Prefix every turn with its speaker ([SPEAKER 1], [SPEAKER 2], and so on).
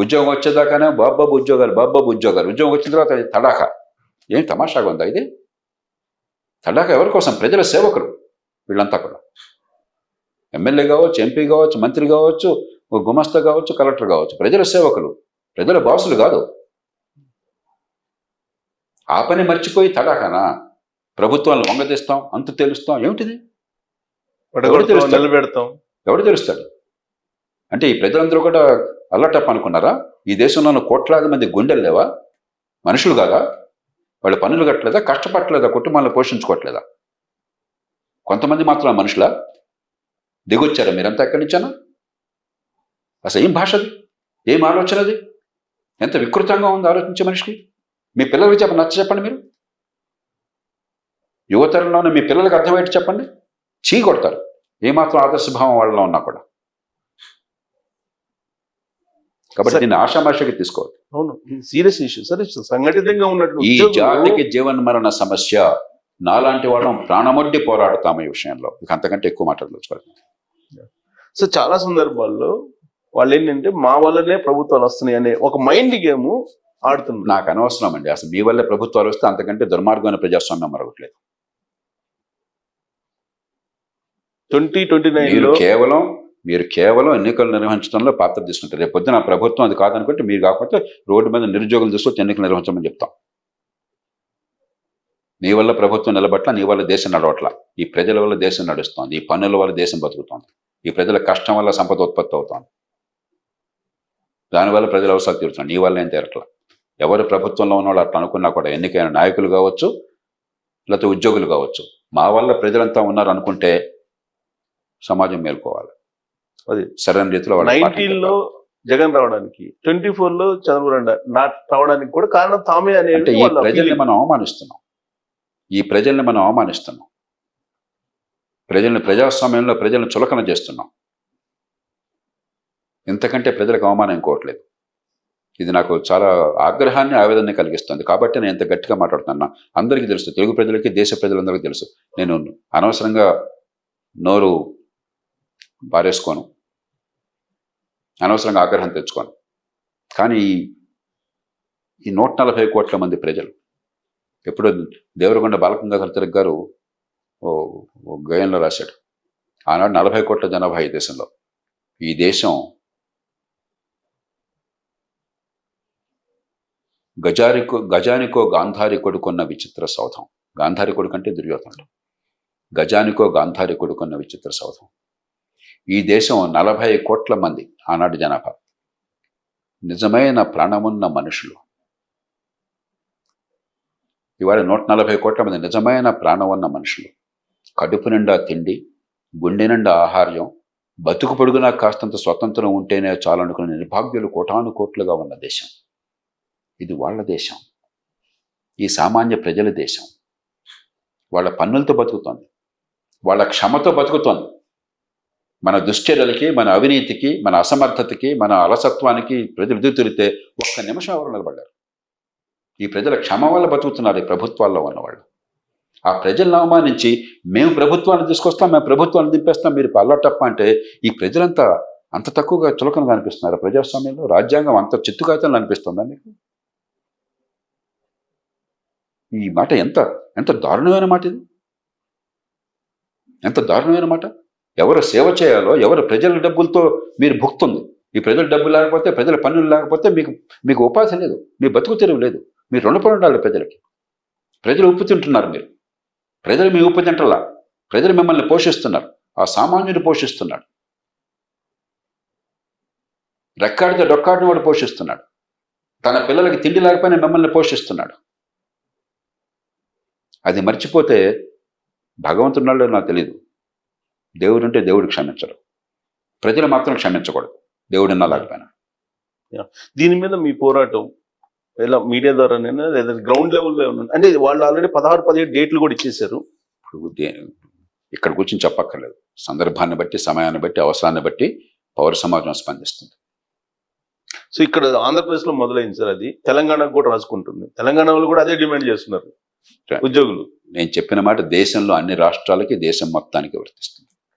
[SPEAKER 1] ఉద్యోగం వచ్చేదాకానే బాబాబు ఉద్యోగాలు, ఉద్యోగం వచ్చిన తర్వాత తడాక. ఏం తమాషాగా ఉందా ఇది? తడాక ఎవరి కోసం? ప్రజల సేవకులు వీళ్ళంతా కూడా. ఎమ్మెల్యే కావచ్చు, ఎంపీ కావచ్చు, మంత్రి కావచ్చు, గుమస్తా కావచ్చు, కలెక్టర్ కావచ్చు, ప్రజల సేవకులు, ప్రజల బాసులు కాదు. ఆ పని మర్చిపోయి తడాకనా ప్రభుత్వాలను వంగదీస్తాం, అంతు తెలుస్తాం, ఏమిటిది?
[SPEAKER 2] నిలబెడతాం,
[SPEAKER 1] ఎవడు తెలుస్తాడు? అంటే ఈ ప్రజలందరూ కూడా అల్లటప్ అనుకున్నారా? ఈ దేశంలో ఉన్న కోట్లాది మంది గుండెలు లేవా? మనుషులు కాదా? వాళ్ళు పనులు కట్టలేదా? కష్టపట్టలేదా? కుటుంబాలను పోషించుకోవట్లేదా? కొంతమంది మాత్రం మనుషులా? దిగొచ్చారా మీరంతా ఎక్కడి నుంచానా? అసలు ఏం భాష అది? ఏం ఆలోచన అది? ఎంత వికృతంగా ఉంది ఆలోచించే మనిషికి. మీ పిల్లలకి నచ్చ చెప్పండి. మీరు యువతరంలోనే మీ పిల్లలకి అర్థమయ్యేట్టు చెప్పండి. చీ కొడతారు ఏమాత్రం ఆదర్శభావం వాళ్ళలో ఉన్నా కూడా. కాబట్టి దీన్ని ఆషామాషిగా తీసుకోవద్దు.
[SPEAKER 2] అవును, సీరియస్ ఇష్యూ. సరే, సంఘటితంగా ఉన్నట్లు
[SPEAKER 1] ఈ జాతికి జీవన మరణ సమస్య. నాలాంటి వాళ్ళం ప్రాణమొడ్డి పోరాడుతాము ఈ విషయంలో. ఇక అంతకంటే ఎక్కువ మాట్లాడలేదు.
[SPEAKER 2] సో చాలా సందర్భాల్లో వాళ్ళు ఏంటంటే మా వల్లనే ప్రభుత్వాలు వస్తున్నాయి అనే ఒక మైండ్ గేమ్ ఆడుతుంది.
[SPEAKER 1] నాకు అనవసరం అండి. అసలు మీ వల్లే ప్రభుత్వాలు వస్తే అంతకంటే దుర్మార్గమైన ప్రజాస్వామ్యం మరొకట్లేదు.
[SPEAKER 2] 2029
[SPEAKER 1] మీరు కేవలం ఎన్నికలు నిర్వహించడంలో పాత్ర తీసుకుంటారు. రేపు పొద్దున ప్రభుత్వం అది కాదనుకుంటే మీరు కాకపోతే రోడ్డు మీద నిరుద్యోగులు తీసుకొచ్చి ఎన్నికలు నిర్వహించమని చెప్తాం. నీ వల్ల ప్రభుత్వం నిలబట్ల, నీ వల్ల దేశం నడవట్ల. ఈ ప్రజల వల్ల దేశం నడుస్తోంది. ఈ పన్నుల వల్ల దేశం బతుకుతోంది. ఈ ప్రజల కష్టం వల్ల సంపద ఉత్పత్తి అవుతోంది. దానివల్ల ప్రజల అవసరాలు తీరుతున్నాయి. నీ వల్ల ఏం తీరట్ల. ఎవరు ప్రభుత్వంలో ఉన్నవాళ్ళు అట్లా అనుకున్నా కూడా, ఎన్నికైన నాయకులు కావచ్చు, లేకపోతే ఉద్యోగులు కావచ్చు, మా వల్ల ప్రజలంతా ఉన్నారు అనుకుంటే సమాజం మేల్కోవాలి. అది సరైన రీతిలో
[SPEAKER 2] 19లో జగన్ రావడానికి, 24లో చంద్రబాబు రావడానికి కూడా కారణం తామే అనే.
[SPEAKER 1] అంటే ఈ ప్రజల్ని మనం అవమానిస్తున్నాం. ప్రజాస్వామ్యంలో ప్రజలను చులకన చేస్తున్నాం. ఇంతకంటే ప్రజలకు అవమానం ఇంకోవట్లేదు. ఇది నాకు చాలా ఆగ్రహాన్ని, ఆవేదన కలిగిస్తుంది. కాబట్టి నేను ఎంత గట్టిగా మాట్లాడుతున్నా అందరికీ తెలుసు. తెలుగు ప్రజలకి, దేశ ప్రజలందరికీ తెలుసు. నేను అనవసరంగా నోరు బారేసుకోను, అనవసరంగా ఆగ్రహం తెచ్చుకోను. కానీ ఈ 140 కోట్ల మంది ప్రజలు, ఎప్పుడో దేవరకొండ బాలగంగాధర తిలక్ గారు గేయంలో రాశాడు, ఆనాడు 40 కోట్ల జనాభా ఈ దేశంలో. ఈ దేశం గజానికో గాంధారి కొడుకున్న విచిత్ర సౌధం. గాంధారి కొడుకు అంటే దుర్యోధనుడు. గజానికో గాంధారి కొడుకున్న విచిత్ర సౌధం. ఈ దేశం 40 కోట్ల మంది ఆనాటి జనాభా, నిజమైన ప్రాణమున్న మనుషులు. ఇవాళ 140 కోట్ల మంది నిజమైన ప్రాణం ఉన్న మనుషులు. కడుపు నిండా తిండి, గుండె నిండా ఆహార్యం, బతుకు పొడుగునా కాస్తంత స్వతంత్రం ఉంటేనే చాలనుకున్న నిర్భాగ్యులు కోటాను కోట్లుగా ఉన్న దేశం. ఇది వాళ్ళ దేశం. ఈ సామాన్య ప్రజల దేశం. వాళ్ళ పన్నులతో బతుకుతోంది, వాళ్ళ క్షమతో బతుకుతోంది. మన దుశ్చర్యలకి, మన అవినీతికి, మన అసమర్థతకి, మన అలసత్వానికి ప్రజలు ఎదురుతిరిగితే ఒక్క నిమిషం ఎవరు నిలబడ్డారు? ఈ ప్రజల క్షమ వల్ల బతుకుతున్నారు ఈ ప్రభుత్వాల్లో ఉన్నవాళ్ళు. ఆ ప్రజలను అవమానించి మేము ప్రభుత్వాన్ని తీసుకొస్తాం, మేము ప్రభుత్వాన్ని దింపేస్తాం, మీరు అల్లటప్ప అంటే ఈ ప్రజలంతా అంత తక్కువగా చులకనగా అనిపిస్తున్నారు ప్రజాస్వామ్యంలో? రాజ్యాంగం అంత చిత్తుకాయతలు అనిపిస్తుందా మీకు? ఈ మాట ఎంత దారుణమైన మాట ఇది! ఎంత దారుణమైన మాట! ఎవరు సేవ చేయాలో, ఎవరు ప్రజల డబ్బులతో మీరు భుక్తుంది. ఈ ప్రజల డబ్బు లేకపోతే, ప్రజల పన్నులు లేకపోతే మీకు ఉపాధి లేదు, మీ బతుకు తెరువు లేదు. మీరు రుణపడి ఉండాలి ప్రజలకి. ప్రజలు ఉప్పు తింటున్నారు. ప్రజలు మీ ఉప్పు తింటలా. ప్రజలు మిమ్మల్ని పోషిస్తున్నారు. ఆ సామాన్యుడు పోషిస్తున్నాడు. రెక్కాడితే డొక్కాడిని వాడు పోషిస్తున్నాడు. తన పిల్లలకి తిండి లేకపోయినా మిమ్మల్ని పోషిస్తున్నాడు. అది మర్చిపోతే భగవంతున్నాడో నాకు తెలియదు. దేవుడు అంటే దేవుడు క్షమించడు, ప్రజలు మాత్రం క్షమించకూడదు, దేవుడున్నా లేకపోయినా.
[SPEAKER 2] దీని మీద మీ పోరాటం ఇలా మీడియా ద్వారానైనా లేదా గ్రౌండ్ లెవెల్లో ఉన్నా? అంటే వాళ్ళు ఆల్రెడీ 16-17 డేట్లు కూడా ఇచ్చేశారు.
[SPEAKER 1] ఇప్పుడు ఇక్కడ కూర్చొని చెప్పక్కర్లేదు. సందర్భాన్ని బట్టి, సమయాన్ని బట్టి, అవసరాన్ని బట్టి పౌర సమాజం స్పందిస్తుంది.
[SPEAKER 2] సో ఇక్కడ ఆంధ్రప్రదేశ్లో మొదలైంది సార్, అది తెలంగాణకు కూడా రాసుకుంటుంది. తెలంగాణలో కూడా అదే డిమాండ్ చేస్తున్నారు ఉద్యోగులు.
[SPEAKER 1] నేను చెప్పిన మాట దేశంలో అన్ని రాష్ట్రాలకి, దేశం మొత్తానికి వర్తిస్తుంది.